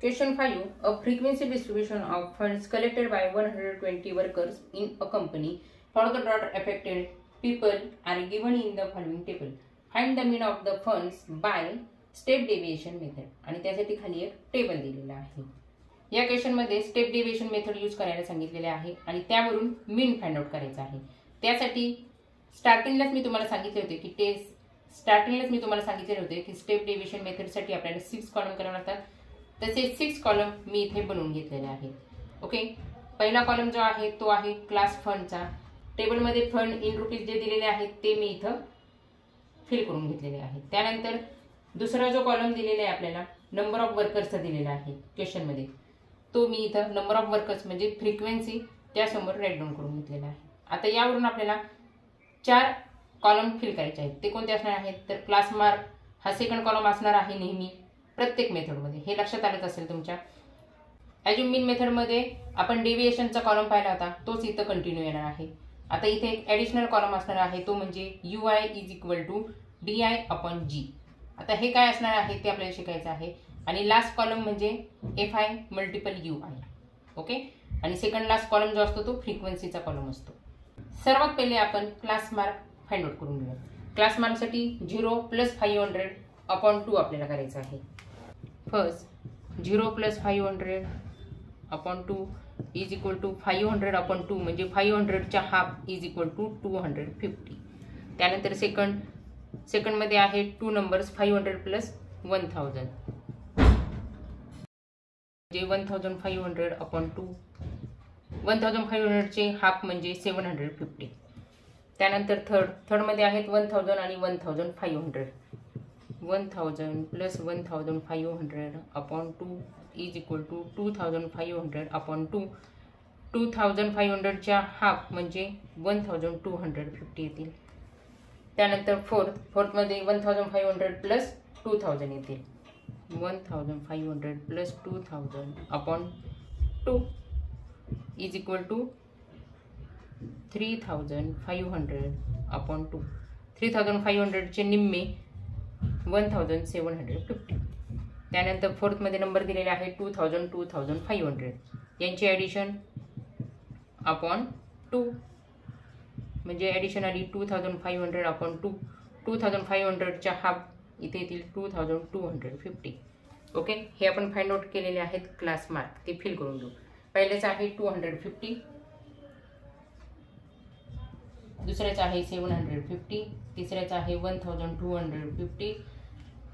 Question 5. A frequency distribution of funds collected by 120 workers in a company for the drought affected people are given in the following table. Find the mean of the funds by step deviation method. आणि त्यासाठी खाली एक table दिलेला आहे. या question मध्ये step deviation method use करायला सांगितलेले आहे आणि त्यावरून मीन फाइंड आउट करायचा आहे. त्यासाठी स्टार्टिंगलाच मी तुम्हाला सांगितले होते की स्टेप डेव्हिएशन मेथडसाठी आपल्याला 6 कॉलम करावे लागतात. तसे 6 कॉलम मी इथे बनवून घेतलेले आहेत. ओके, पहिला कॉलम जो आहे तो आहे क्लास फंडचा. टेबलमध्ये फंड इन रुपीज जे दिलेले आहेत ते मी इथं फिल करून घेतलेले आहे. त्यानंतर दुसरा जो कॉलम दिलेला आहे आपल्याला नंबर ऑफ वर्कर्सचा दिलेला आहे क्वेश्चन मध्ये, तो मी इथं नंबर ऑफ वर्कर्स म्हणजे फ्रिक्वेन्सी त्यासमोर राईट डाऊन करून घेतलेला आहे. आता यावरून आपल्याला 4 कॉलम फिल करायचे आहेत. ते कोणते असणार आहेत तर क्लास मार्क हा सेकंड कॉलम असणार आहे नेहमी प्रत्येक मेथडमध्ये. हे लक्षात आलंच असेल तुमच्या. ॲज्युम मीन मेथडमध्ये आपण डेव्हिएशनचा कॉलम पाहिला होता, तोच इथं कंटिन्यू येणार आहे. आता इथे एक ॲडिशनल कॉलम असणार आहे, तो म्हणजे UI = DI/G. आता हे काय असणार आहे ते आपल्याला शिकायचं आहे. आणि लास्ट कॉलम म्हणजे FI × UI. ओके, आणि सेकंड लास्ट कॉलम जो असतो तो फ्रिक्वेन्सीचा कॉलम असतो. सर्वात पहिले आपण क्लास मार्क फाइंड आउट करून घेऊया. क्लास मार्कसाठी 0 + 500/2 आपल्याला करायचं आहे. फर्स्ट 0 + 500/2 = 500/2 म्हणजे 500च्या हाफ = 250. त्यानंतर सेकंड मध्ये आहे 2 नंबर्स 500 + 1000 म्हणजे 1500/2. 1500चे हाफ म्हणजे 750. त्यानंतर थर्ड मध्ये आहेत 1000 आणि 1500. 1000 + 1500/2 = 2500/2. 2500च्या हाफ म्हणजे 1250 येतील. त्यानंतर फोर्थ मध्ये 1500 + 2000 येतील. 1500 + 2000/2 = 3500/2. 3500चे निम्मे 1750. त्यानंतर फोर्थ मध्ये नंबर दिलेले आहे 2000 2500. यांची ॲडिशन अपॉन 2 म्हणजे ॲडिशन आली 2500/2. 2500च्या हाफ इथे येतील 2250. ओके, हे आपण फाइंड आउट केलेले आहेत क्लास मार्क. ते फिल करून घेऊ. पहिलेच आहे 250, दुसऱ्याचा आहे 750, तिसऱ्याचा आहे 1250,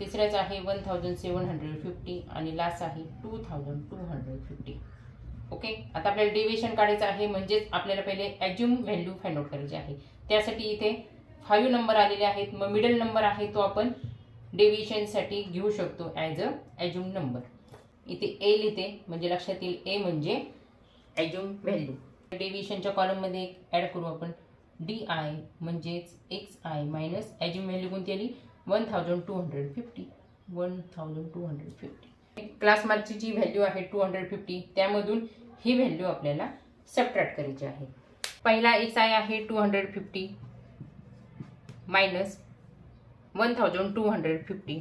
तिसऱ्याचा आहे 1750 आणि लास्ट आहे 2250. ओके, आता आपल्याला डेव्हिएशन काढायचं आहे, म्हणजेच आपल्याला पहिले ॲज्युम व्हॅल्यू फाइंड आउट करायची आहे. त्यासाठी इथे 5 नंबर आलेले आहेत. मग मिडल नंबर आहे तो आपण डेव्हिएशनसाठी घेऊ शकतो ॲज अ ॲज्युम नंबर. इथे A लिहिते म्हणजे लक्षात येईल A म्हणजे ॲज्युम व्हॅल्यू. डेव्हिएशनच्या कॉलममध्ये ॲड करू आपण DI म्हणजेच XI मायनस ॲज्युम व्हॅल्यू कोणती आली 1250. 1250. क्लास मार्कची जी व्हॅल्यू आहे 250 त्यामधून ही व्हॅल्यू आपल्याला सबट्रॅक्ट करायची आहे. पहिला XI आहे 250 minus 1250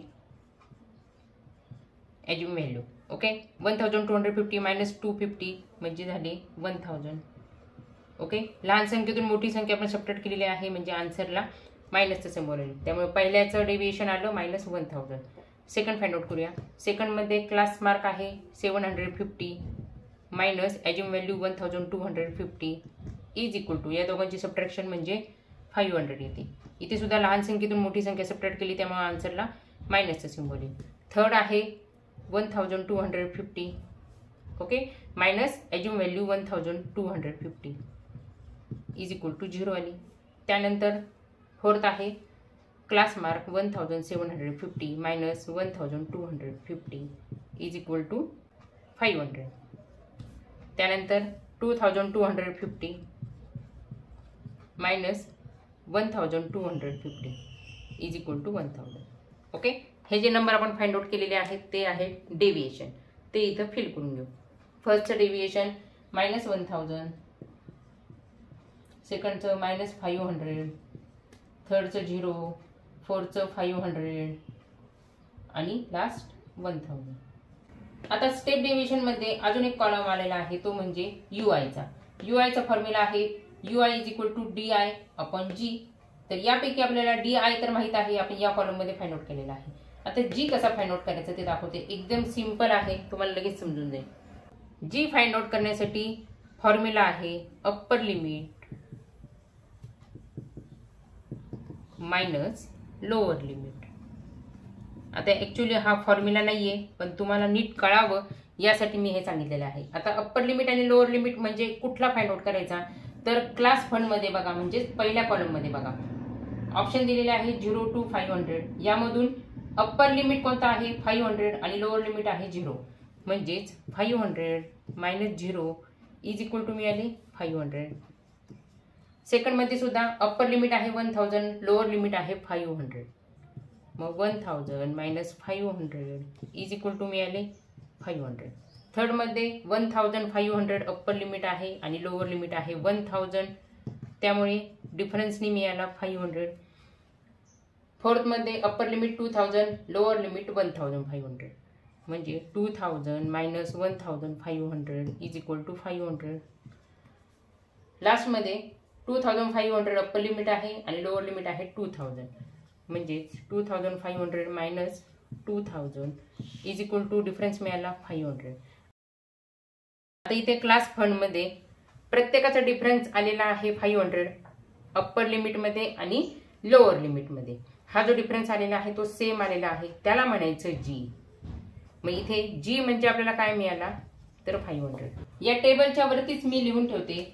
assume value. Okay, 1250 minus 250 म्हणजे झाले 1000. ओके, लहान संख्येतून मोठी संख्या आपण सबट्रॅक्ट केलेली आहे म्हणजे आन्सरला मायनसचं सिम्बॉल आले. त्यामुळे पहिल्याचं डेव्हिएशन आलं -1000. सेकंड फाइंड आउट करूया. सेकंडमध्ये क्लास मार्क आहे 750 मायनस ॲज्युम व्हॅल्यू 1250 = या दोघांची सबट्रॅक्शन म्हणजे 500 येते. इथे सुद्धा लहान संख्येतून मोठी संख्या सबट्रॅक्ट केली त्यामुळे आन्सरला मायनसचं सिम्बॉल येईल. थर्ड आहे 1250 ओके मायनस ॲज्युम व्हॅल्यू 1250 = 0 आली. त्यानंतर फोर्थ आहे क्लास मार्क 1750 मायनस 1250 = 500. त्यानंतर 2250 मायनस 1250 = 1000. ओके, हे जे नंबर आपण फाइंड आउट केलेले आहेत ते आहे डेव्हिएशन. ते इथं फिल करून घेऊ. फर्स्टचं डेव्हिएशन -1000, सेकंडचं -500, थर्डचं 0, फोर्थचं 500 आणि लास्ट 1000. आता स्टेप डेव्हिएशन मध्ये अजून एक कॉलम आलेला आहे, तो म्हणजे यूआयचा. यूआयचा फॉर्म्युला आहे UI is equal to DI upon G. तर यापैकी आपल्याला डीआय तर माहित आहे, आपण या कॉलम मध्ये फाइंड आउट केलेला आहे. आता जी कसा फाइंड आउट करायचं ते दाखवते. एकदम सिंपल आहे, तुम्हाला लगेच समजून जाईल. जी फाइंड आउट करण्यासाठी फॉर्म्युला आहे upper limit minus lower limit. आता ऍक्च्युली हा फॉर्म्युला नाहीये, पण तुम्हाला नीट कळावं यासाठी मी हे सांगितलेलं आहे. आता अप्पर लिमिट आणि लोअर लिमिट म्हणजे कुठला फाइंड आउट करायचा, तर क्लास फंड मध्ये बघा, म्हणजे पहिल्या कॉलम मध्ये बघा ऑप्शन दिलेले आहे 0 to 500. यामधून अप्पर लिमिट कोणता आहे 500 आणि लोअर लिमिट आहे 0. म्हणजेच 500 मायनस 0 इज इक्वल टू मिळाले 500. सेकंड मध्ये सुद्धा अप्पर लिमिट आहे 1000, लोअर लिमिट आहे 500. मग 1000 मायनस 500 इज इक्वल टू मिळाले 500. थर्ड मध्ये 1500 अप्पर लिमिट आहे आणि लोअर लिमिट आहे 1000, त्यामुळे डिफरन्सनी मिळाला 500. फोर्थ मध्ये अप्पर लिमिट 2000, लोअर लिमिट 1500. म्हणजे 2000 minus 1500 is equal to 500. Last मध्ये 2500 अप्पर लिमिट आहे आणि लोअर लिमिट आहे 2000. म्हणजे 2500 minus 2000 is equal to difference मिळाला 500. आता इथे क्लास फंड मध्ये प्रत्येकाचा डिफरन्स आलेला आहे 500 अप्पर लिमिट मध्ये आणि लोअर लिमिट मध्ये. हा जो डिफरन्स आलेला आहे तो सेम आलेला आहे, त्याला म्हणायचं जी. मग इथे जी म्हणजे आपल्याला काय मिळाला तर 500. या टेबलच्या वरतीच मी लिहून ठेवते,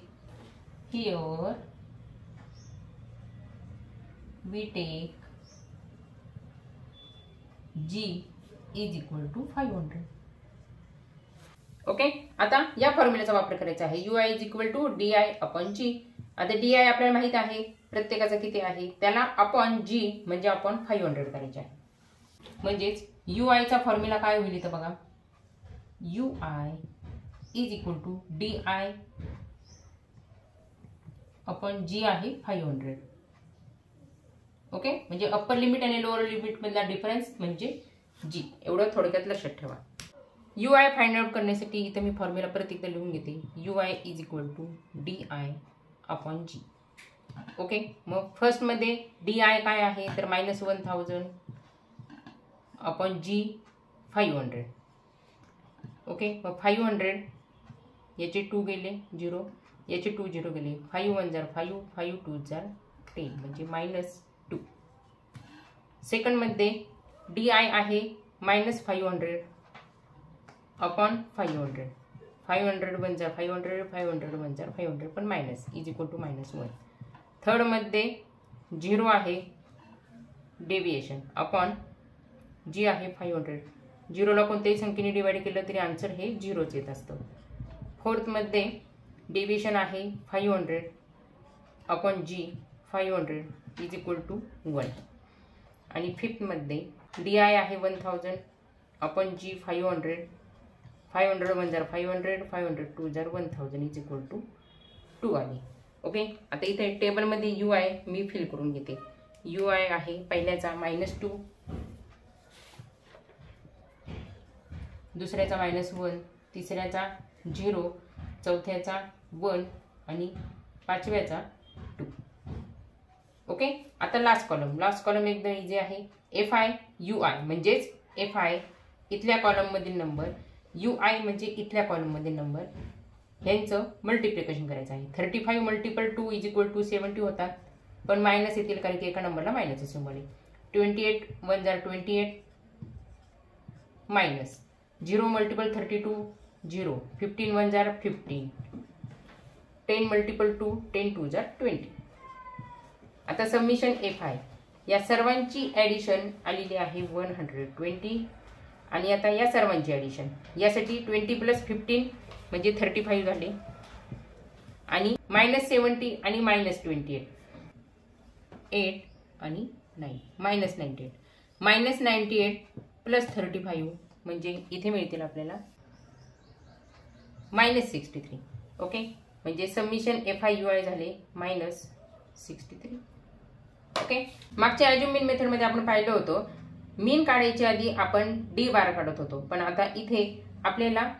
here we take G is equal to 500. Okay. आता या फॉर्म्युल्याचा वापर करायचा आहे. UI is equal to DI upon G. आता डीआय आपल्याला माहित आहे प्रत्येकाचा किती आहे, त्याला अपॉन जी म्हणजे आपण 500 करायचे आहे. म्हणजेच यूआय चा फॉर्म्युला काय होईल इथं बघा, UI is equal to DI upon G आहे 500. ओके. म्हणजे अप्पर लिमिट आणि लोअर लिमिट मधला डिफरन्स म्हणजे जी. एवढं थोडक्यात लक्षात ठेवा. यूआय फाइंड आउट करण्यासाठी इथं मी फॉर्म्युला परत एकदा लिहून घेते, UI is equal to DI upon G. Okay. मग फर्स्ट मध्ये डीआय काय आहे तर मायनस 1000 अपॉन जी 500. ओके. मग 500 याचे 2 गेले 0, याचे 2 0 गेले, 5 1 जार 5, 5 2 जार 10 म्हणजे मायनस 2. सेकंड मध्ये डीआय आहे मायनस 500 अपॉन 500, 500 1 जार 500, 500 1 जार 500 पण minus is equal to minus 1. Third मध्ये 0 आहे डेविएशन अपॉन जी आहे 500. 0ला कोणत्याही संख्येने डिवाइड केलं तरी आन्सर हे 0च येत असतं. फोर्थ मध्ये डेविएशन आहे 500 upon G 500 is equal to 1. आणि फिफ्थ मध्ये डीआय आहे 1000 अपॉन जी 500, 500 1 जार 500, 500 2 जार 1000 इज इक्वल टू 2 आले. ओके. आता इथे टेबल मध्ये यूआय मी फिल करून घेते. यूआय आहे पहिल्याचा -2, दुसऱ्याचा -1, तिसऱ्याचा 0, चौथ्याचा 1 आणि पाचव्याचा 2. ओके. आता लास्ट कॉलम एकदम इझी आहे. एफ आय यू आय म्हणजेच एफ आय इथल्या कॉलम मधील नंबर, यू आय म्हणजे इथल्या कॉलम मधील नंबर, यांचं मल्टिप्लिकेशन करायचं आहे. 35 मल्टिपल 2 इज इक्वल टू 70 होतात, पण मायनस येतील कारण की एका नंबरला मायनसचं सिम्बॉल आहे. 28 1 जार 28 मायनस 0 मल्टिपल 32 0, 15 1 जार 15, 10 मल्टिपल 2 10 2 जार 20. आता सबमिशन एफ आय या सर्वांची ॲडिशन आलेली आहे 120. आणि आता या सर्वांची ॲडिशन यासाठी 20 प्लस 15 म्हणजे 35 झाले, आणि -70 आणि -28 8 आणि 9 -98 -98 प्लस 35 म्हणजे इथे मिळतील आपल्याला -63. ओके. म्हणजे submission F I U I झाले -63. ओके. मागच्या ॲज्युम मीन मेथडमध्ये आपण पाहिलं होतं मीन काढायच्या आधी आपण डी बार काढत होतो, पण आता इथे आपल्याला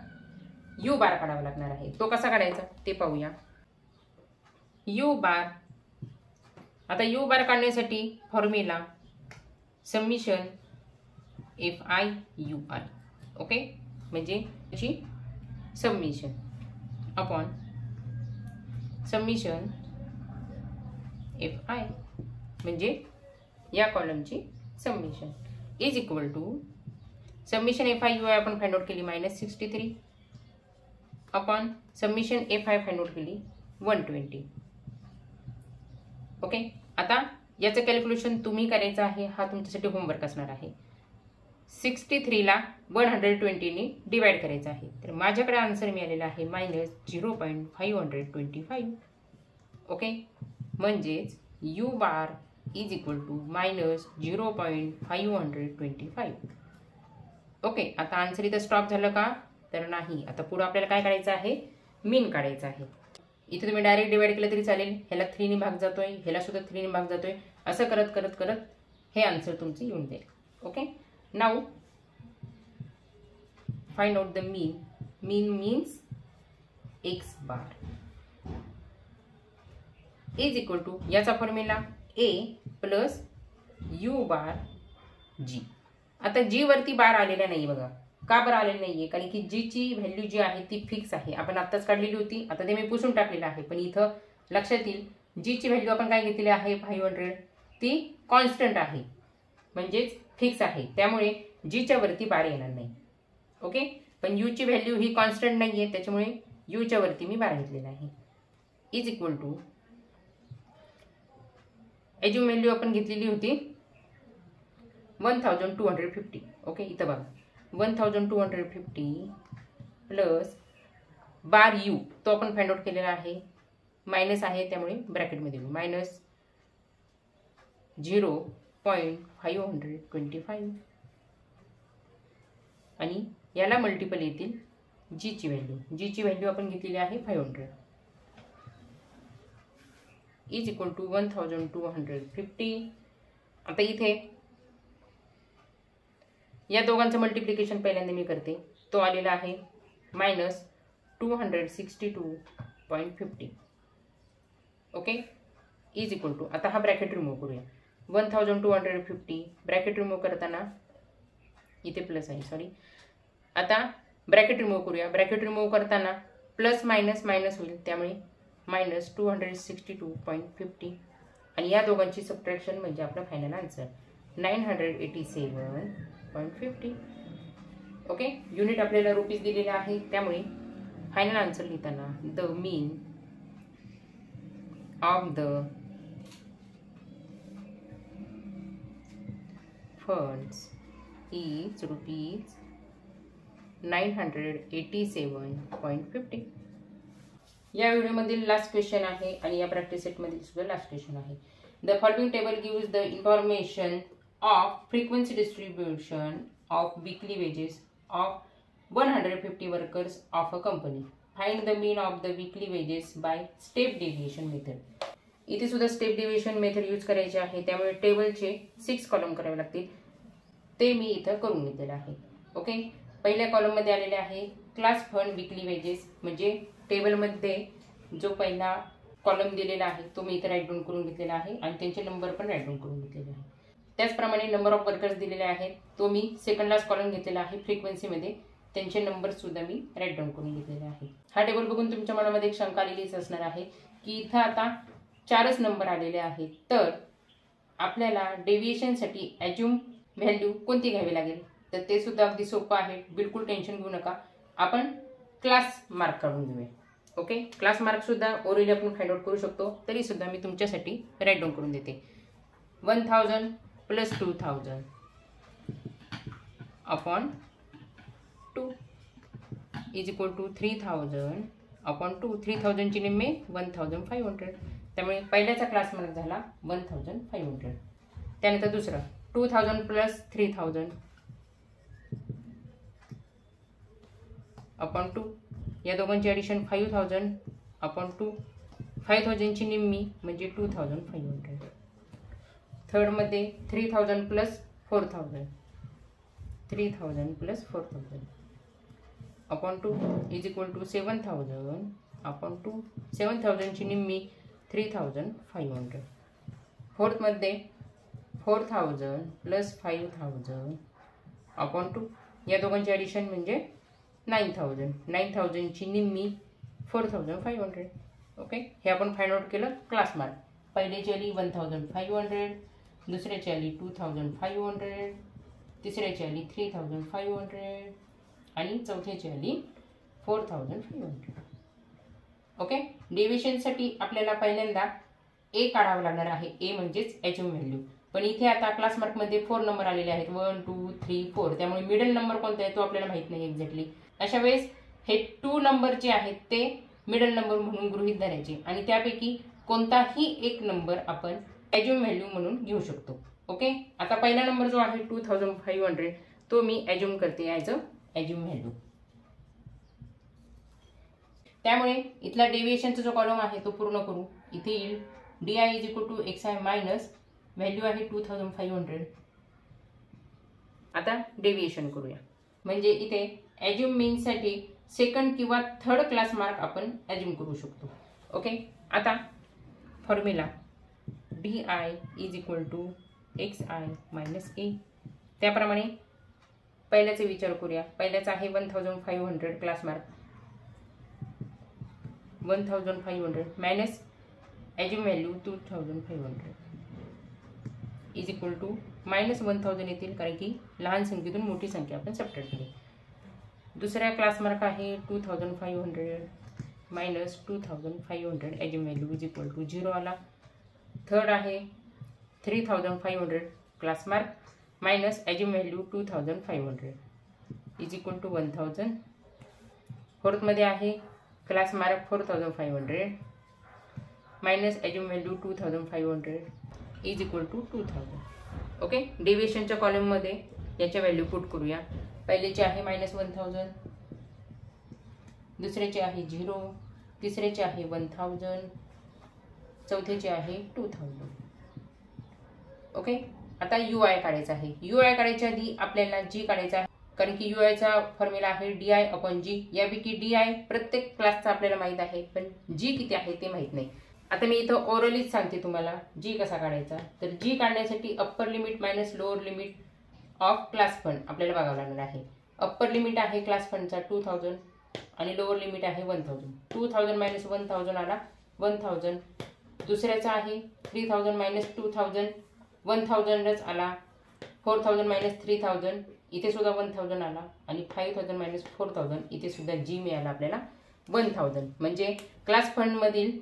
यू बार काढावा लागणार आहे. तो कसा काढायचा ते पाहूया. यू बार, आता यू बार काढण्यासाठी formula summation F I U I. Okay, म्हणजे त्याची summation upon summation F I म्हणजे या कॉलमची summation is equal to summation F I U I आपण फाइंड आउट केली -63 upon summation F I find out केली 120. Okay, आता याचं कॅल्क्युलेशन तुम्ही करायचं आहे. हा तुमच्यासाठी होमवर्क असणार आहे. 63 ला 120 ने डिवाइड करायचं आहे. तर माझ्याकडे आन्सर मिळालेला आहे -0.525. ओके, म्हणजेच U bar is equal to -0.525. Okay, आता आन्सर इथं स्टॉप झालं का? तर नाही. आता पुढे आपल्याला काय काढायचं आहे? मीन काढायचं आहे. इथे तुम्ही डायरेक्ट डिवाइड केलं तरी चालेल. ह्याला 3 ने भाग जातोय, ह्याला सुद्धा 3 ने भाग जातोय. असं करत करत करत हे आन्सर तुमचं येऊन जाईल. Okay, now find out the mean. Mean means X bar is equal to याचा formula A plus U bar G. आता जी वरती बार आलेला नाही बघा. का बरं आलेलं नाहीये? कारण की जी ची व्हॅल्यू जी आहे ती फिक्स आहे. आपण आत्ताच काढलेली होती. आता ते मी पुसून टाकलेलं आहे. पण इथं लक्षात येईल जी ची व्हॅल्यू आपण काय घेतलेली आहे 500, ती कॉन्स्टंट आहे म्हणजेच फिक्स आहे. त्यामुळे जी च्या वरती बार येणार नाही. ओके, पण यू ची व्हॅल्यू ही कॉन्स्टंट नाहीये, त्याच्यामुळे यू च्या वरती मी बार घेतलेला आहे. Is equal to assume value आपण घेतलेली होती 1250. ओके, इथं बघा 1250 प्लस बार यू तो आपण फाइंड आउट केलेला आहे. मायनस आहे त्यामुळे ब्रॅकेटमध्ये घेऊ -0.525 आणि याला मल्टिपल येतील जी ची व्हॅल्यू. जी ची व्हॅल्यू आपण घेतलेली आहे 500 इज इक्वल टू 1250. आता इथे या दोघांचं मल्टिप्लिकेशन पहिल्यांदा मी करते. तो आलेला आहे -262.50. ओके, इज इक्वल टू आता हा ब्रॅकेट रिमूव्ह करूया. 1250 ब्रॅकेट रिमूव्ह करताना इथे प्लस आहे, सॉरी. आता ब्रॅकेट रिमूव्ह करूया. ब्रॅकेट रिमूव्ह करताना प्लस मायनस मायनस होईल, त्यामुळे -262.50 आणि या दोघांची सबट्रॅक्शन म्हणजे आपला फायनल आन्सर 987.50. ओके, युनिट आपल्याला रुपीज दिलेले आहे, त्यामुळे फायनल आन्सर लिहिताना the mean of the funds is ₹987.50. या व्हिडिओमधील लास्ट क्वेश्चन आहे आणि या प्रॅक्टिस सेटमधील सुद्धा लास्ट क्वेश्चन आहे. The following table gives the information off frequency distribution of weekly wedges of 150 workers of a company. Find the mean of the weekly wedges by step deviation method. इथे सुद्धा step deviation method use करायची आहे, त्यामुळे टेबलचे 6 column करावे लागतील. ते मी इथं करून घेतलेलं आहे. ओके, पहिल्या कॉलममध्ये आलेले आहे क्लास फंड वीकली वेजेस, म्हणजे टेबलमध्ये जो पहिला कॉलम दिलेला आहे तो मी इथे राईट डाऊन करून घेतलेला आहे आणि त्यांचे नंबर पण राईट डाऊन करून घेतलेले आहे. त्याचप्रमाणे नंबर ऑफ वर्कर्स दिलेले आहेत, तो मी सेकंड लास्ट कॉलम घेतलेला आहे. फ्रिक्वेन्सीमध्ये त्यांचे नंबर सुद्धा मी राईट डाऊन करून घेतलेले आहे. हा टेबल बघून तुमच्या मनामध्ये एक शंका आलेलीच असणार आहे की इथं आता 4च नंबर आलेले आहेत, तर आपल्याला डेव्हिएशनसाठी ॲज्युम व्हॅल्यू कोणती घ्यावी लागेल? तर ते सुद्धा अगदी सोपं आहे. बिलकुल टेन्शन घेऊ नका. आपण क्लास मार्क काढून घेऊया. ओके, क्लास मार्क सुद्धा ओरिजिनल आपण फाइंड आउट करू शकतो. तरी सुद्धा मी तुमच्यासाठी राईट डाऊन करून देते. 1000 plus 2000 upon 2 is equal to 3000 upon 2. 3000 ची निम्मे 1500, त्यामुळे पहिल्याचा क्लास मार्क झाला 1500. त्यानंतर दुसरा 2000 प्लस 3000 अपॉन 2. या दोघांची ॲडिशन 5000 अपॉन 2. 5000 ची निम्मी म्हणजे 2500. थर्डमध्ये 3000 plus 4000 3000 plus 4000 upon 2 is equal to 7000 upon 2. 7000 ची निम्मी 3500. फोर्थमध्ये 4000 प्लस 5000 अपॉन 2. या दोघांची ॲडिशन म्हणजे 9000. 9000 ची निम्मी 4500. ओके, हे आपण फाइंड आउट केलं क्लास मार्क. पहिल्याची आली 1500, दुसऱ्याची आली 2500, तिसऱ्याची आली 3500 आणि चौथ्याची आली 4500. ओके, डेव्हिएशनसाठी आपल्याला पहिल्यांदा ए काढावं लागणार आहे. ए म्हणजेच एचएम व्हॅल्यू. पण इथे आता क्लास मार्कमध्ये 4 नंबर आलेले आहेत, 1 2 3 4. त्यामुळे मिडल नंबर कोणता आहे तो आपल्याला माहित नाही एक्झॅक्टली. अशा वेळेस हे 2 नंबर जे आहेत ते मिडल नंबर म्हणून गृहीत धरायचे आणि त्यापैकी कोणताही एक नंबर आपण एज्युम व्हॅल्यू म्हणून घेऊ शकतो. ओके, आता पहिला नंबर जो आहे 2500 तो मी एज्युम करते ॲज अ एज्युम व्हॅल्यू. त्यामुळे इथला डेव्हिएशनचा जो कॉलम आहे तो पूर्ण करू. इथे येईल DI is equal to XI minus value आहे 2500. आता डेव्हिएशन करूया. म्हणजे इथे एज्युम मीन्ससाठी सेकंड किंवा थर्ड क्लास मार्क आपण एज्युम करू शकतो. ओके, आता formula DI is equal to XI minus A. त्याप्रमाणे पहिल्याचा विचार करूया. पहिल्याचा आहे 1500 class mark. 1500 minus assume value 2500 is equal to minus 1000 येतील, कारण की लहान संख्येतून मोठी संख्या आपण सबट्रॅक्ट केली. दुसऱ्या क्लास मार्क आहे 2500 minus 2500 assume value is equal to 0 आला. थर्ड आहे 3500 class mark minus assume value 2500 is equal to 1000. फोर्थमध्ये आहे class mark 4500 minus assume value 2500 is equal to 2000. Okay, डेव्हिएशनच्या कॉलममध्ये याच्या व्हॅल्यू पुट करूया. पहिलेचे आहे मायनस 1000, दुसऱ्याचे आहे 0, तिसऱ्याचे आहे 1000, चौथ्याचे आहे 2000. ओके, आता UI काढायचा आहे. UI काढायच्या आधी आपल्याला G काढायचा आहे, कारण की UI चा फॉर्म्युला आहे DI अपॉन G. यापैकी DI प्रत्येक क्लासचा आपल्याला माहित आहे, पण G किती आहे ते माहित नाही. आता मी इथं ओरलीच सांगते तुम्हाला G कसा काढायचा. तर G काढण्यासाठी upper limit minus lower limit of class fund आपल्याला बघावं लागणार आहे. अप्पर लिमिट आहे क्लास फंडचा 2000 आणि लोअर लिमिट आहे 1000. 2000 मायनस 1000 आला 1000. दुसऱ्याचा आहे 3000 मायनस 2000, 1000च आला. 4000 मायनस 3000, इथे सुद्धा 1000 आला. आणि 5000 मायनस 4000, इथे सुद्धा G मिळाला आपल्याला 1000. म्हणजे क्लास फंडमधील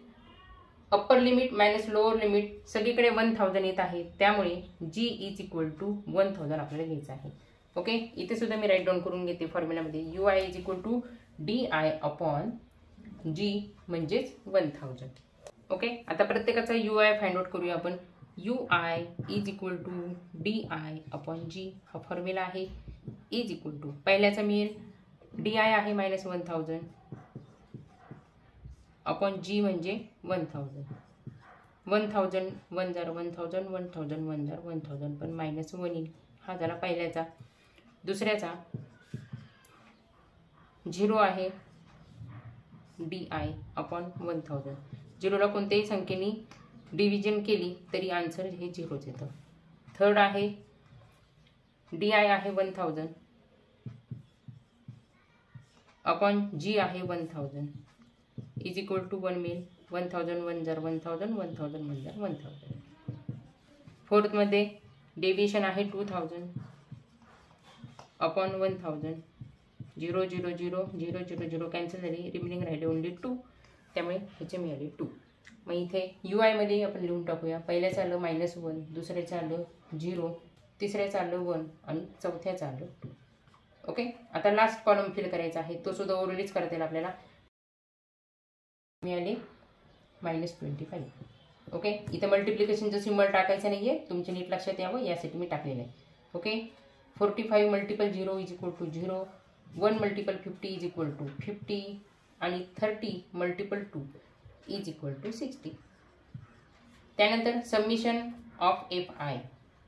upper limit minus lower limit सगळीकडे 1000 येत आहे. त्यामुळे G इज इक्वल टू 1000 आपल्याला घ्यायचं आहे. ओके, इथे सुद्धा मी राईट डाऊन करून घेते फॉर्म्युलामध्ये. UI is equal to DI upon G म्हणजेच 1000. ओके, आता प्रत्येकाचा UI फाइंड आउट करूया आपण. UI is equal to DI upon G हा फॉर्म्युला आहे. इज इक्वल टू पहिल्याचा मिळेल DI आहे मायनस 1000 अपॉन G म्हणजे 1000. 1000 1 जार 1000, 1000 1 जार 1000, पण मायनस 1 येईल. हा झाला पहिल्याचा. दुसऱ्याचा 0 आहे DI अपॉन 1000. 0ला कोणत्याही संख्येने डिव्हिजन केली तरी आन्सर हे 0च येतं. थर्ड आहे DI आहे 1000 अपॉन G आहे 1000 इज इक्वल टू 1 मिळेल. 1000 1 जार 1000, 1000 1 जार 1000. फोर्थमध्ये डेव्हिएशन आहे 2000 अपॉन 1000. 0 0 0 0 0 0 कॅन्सल झाली, रिमेनिंग राहिले ओनली 2. त्यामुळे ह्याचे मिळाले 2. मग इथे UI मध्ये आपण लिहून टाकूया. पहिल्याचं आलं -1, दुसऱ्याचं आलं 0, तिसऱ्याचं आलं 1 आणि चौथ्याचं आलं 2. ओके, आता लास्ट कॉलम फिल करायचा आहे. तो सुद्धा ओरलीच करता येईल आपल्याला. मिळाले -25. ओके, इथं मल्टिप्लिकेशनचं सिम्बॉल टाकायचं नाही आहे, तुमच्या नीट लक्षात यावं यासाठी मी टाकलेलं आहे. Okay, 45 multiple 0 is equal to 0, 1 multiple 50 is equal to 50 आणि 30 मल्टिपल 2 इज इक्वल टू 60. त्यानंतर summation of FI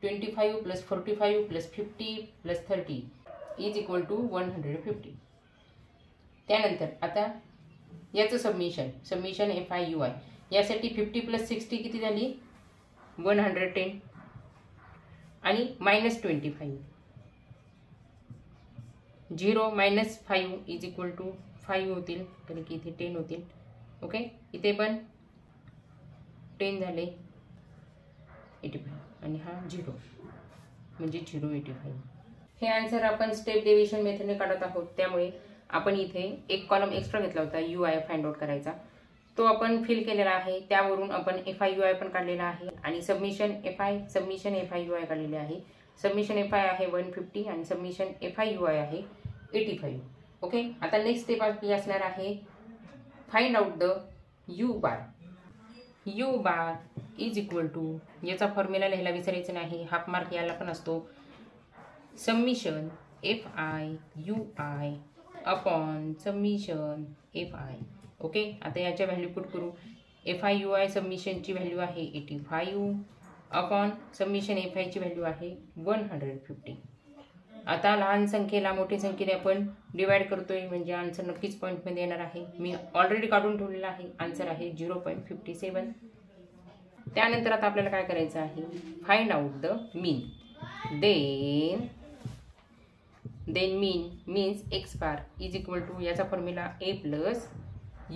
25 plus 45 plus 50 plus 30 is equal to 150. त्यानंतर आता याचं सबमिशन FI UI यासाठी 50 + 60 किती झाली 110 आणि -25 0 - 5 = 5 होतील कारण की इथे 10 होतील. ओके, इथे पण 10 झाले 85 आणि हा 0 म्हणजे 085. हे आन्सर आपण स्टेप डेव्हिएशन मेथडने काढत आहोत. त्यामुळे आपण इथे एक कॉलम एक्स्ट्रा घेतला होता UI फाइंड आउट करायचा, तो आपण फिल केलेला आहे. त्यावरून आपण FI UI पण काढलेला आहे आणि सबमिशन FI UI काढलेले आहे. सबमिशन FI आहे 150 आणि सबमिशन FI UI आहे 85. ओके, आता नेक्स्ट स्टेप आपली असणार आहे find out the U bar. U बार = याचा फॉर्म्युला लिहायला विसरायचं नाही, हाफ मार्क याला पण असतो. Submission FI UI upon submission FI. Okay, आता याच्या व्हॅल्यू पुट करू. FI UI सबमिशनची व्हॅल्यू आहे 85 अपॉन सबमिशन FI ची व्हॅल्यू आहे 150. आता लहान संख्येला मोठी संख्येने आपण डिवाइड करतोय म्हणजे आन्सर नक्कीच पॉईंटमध्ये येणार आहे. मी ऑलरेडी काढून ठेवलेला आहे. आन्सर आहे 0.57. त्यानंतर आता आपल्याला काय करायचं आहे, find out the mean. Then mean means X bar = याचा formula A +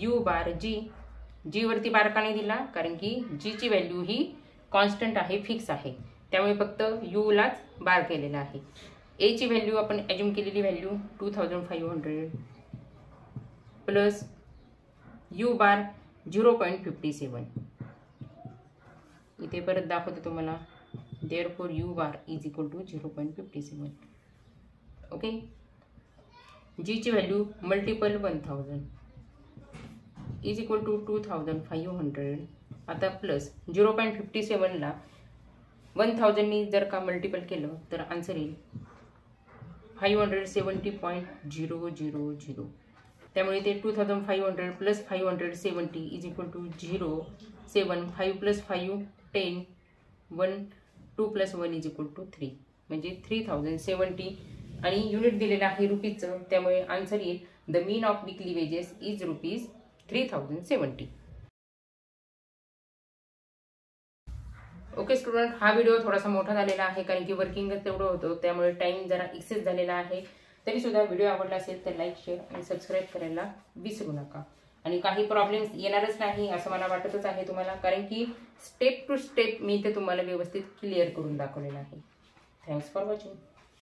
U bar G वरती बार का नाही दिला कारण की G ची व्हॅल्यू ही कॉन्स्टंट आहे, फिक्स आहे. त्यामुळे फक्त U लाच बार केलेला आहे. A ची व्हॅल्यू आपण अज्युम केलेली व्हॅल्यू 2500 प्लस U बार 0.57. इथे परत दाखवते तुम्हाला. देअरफॉर U बार = 0.57. ओके, G ची व्हॅल्यू मल्टिपल 1000 = 2500. आता प्लस 0.57 ला 1000 नी जर का मल्टिपल केलं तर आन्सर येईल 570.000. त्यामुळे ते 2500 + 570 = 0 7 5 + 5 10 1 2 + 1 = 3 म्हणजे 3070 आणि युनिट दिलेला आहे रुपीजचं. त्यामुळे आन्सर येईल the mean of weekly wedges is ₹3070. Okay student, हा व्हिडिओ थोडासा मोठा झालेला आहे कारण की वर्किंगच तेवढं होतं, त्यामुळे टाइम जरा एक्सेस झालेला आहे. तरी सुद्धा व्हिडिओ आवडला असेल तर लाईक, शेअर आणि सबस्क्राईब करायला विसरू नका. आणि काही प्रॉब्लेम्स येणारच नाही असं मला वाटतच आहे तुम्हाला, कारण की स्टेप टू स्टेप मी ते तुम्हाला व्यवस्थित क्लिअर करून दाखवलेलं आहे. Thanks for watching.